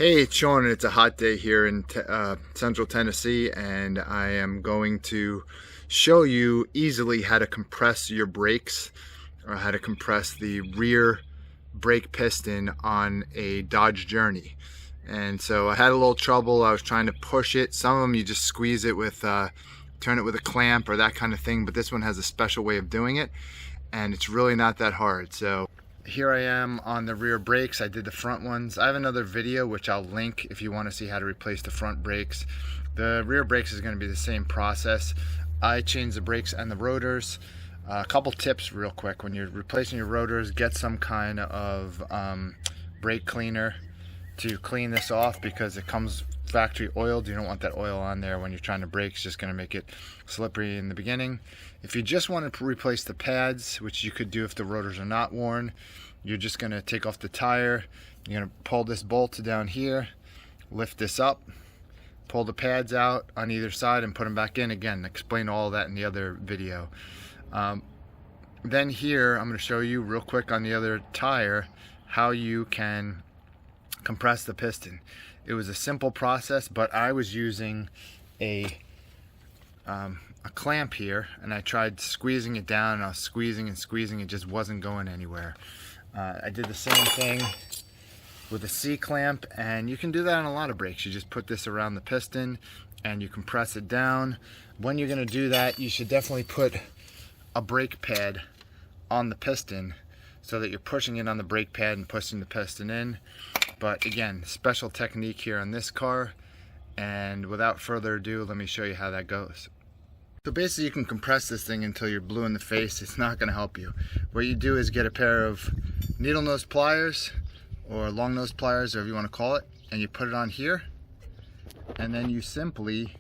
Hey, it's Sean, and it's a hot day here in Central Tennessee, and I am going to show you easily how to compress your brakes, or how to compress the rear brake piston on a Dodge Journey. And so I had a little trouble. I was trying to push it. Some of them you just squeeze it with, turn it with a clamp or that kind of thing, but this one has a special way of doing it, and it's really not that hard. So here I am on the rear brakes. I did the front ones. I have another video which I'll link if you want to see how to replace the front brakes. The rear brakes is going to be the same process. I changed the brakes and the rotors. A couple tips real quick. When you're replacing your rotors, get some kind of brake cleaner to clean this off, because it comes factory oiled. You don't want that oil on there when you're trying to brake. It's just going to make it slippery in the beginning. If you just want to replace the pads, which you could do if the rotors are not worn, you're just going to take off the tire. You're going to pull this bolt down here, lift this up, pull the pads out on either side and put them back in. Again, explain all that in the other video. Then here I'm going to show you real quick on the other tire how you can compress the piston. It was a simple process, but I was using a clamp here, and I tried squeezing it down, and I was squeezing and squeezing. It just wasn't going anywhere. I did the same thing with a C-clamp, and you can do that on a lot of brakes. You just put this around the piston and you compress it down. When you're going to do that, you should definitely put a brake pad on the piston so that you're pushing it on the brake pad and pushing the piston in. But again, special technique here on this car, and without further ado, let me show you how that goes. So basically you can compress this thing until you're blue in the face. It's not going to help you. What you do is get a pair of needle nose pliers, or long nose pliers, or whatever you want to call it, and you put it on here, and then you simply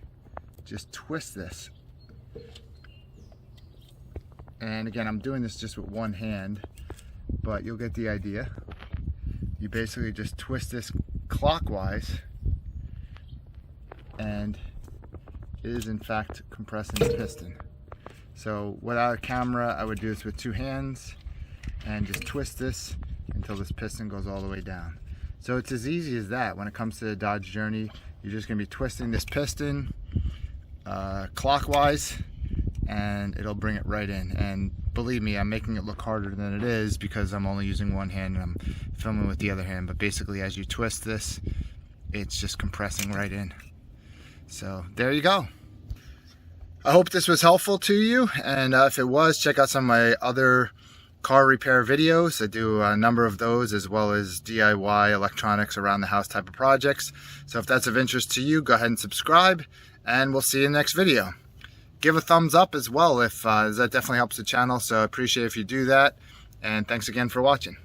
just twist this. And again, I'm doing this just with one hand, but you'll get the idea. You basically just twist this clockwise, and it is in fact compressing the piston. So without a camera, I would do this with two hands and just twist this until this piston goes all the way down. So it's as easy as that. When it comes to the Dodge Journey, you're just going to be twisting this piston clockwise, and it'll bring it right in. And believe me, I'm making it look harder than it is because I'm only using one hand and I'm filming with the other hand. But basically, as you twist this, it's just compressing right in. So there you go. I hope this was helpful to you, and if it was, check out some of my other car repair videos. I do a number of those, as well as DIY electronics around the house type of projects. So if that's of interest to you, go ahead and subscribe, and we'll see you in the next video. Give a thumbs up as well, if that definitely helps the channel, so I appreciate if you do that, and thanks again for watching.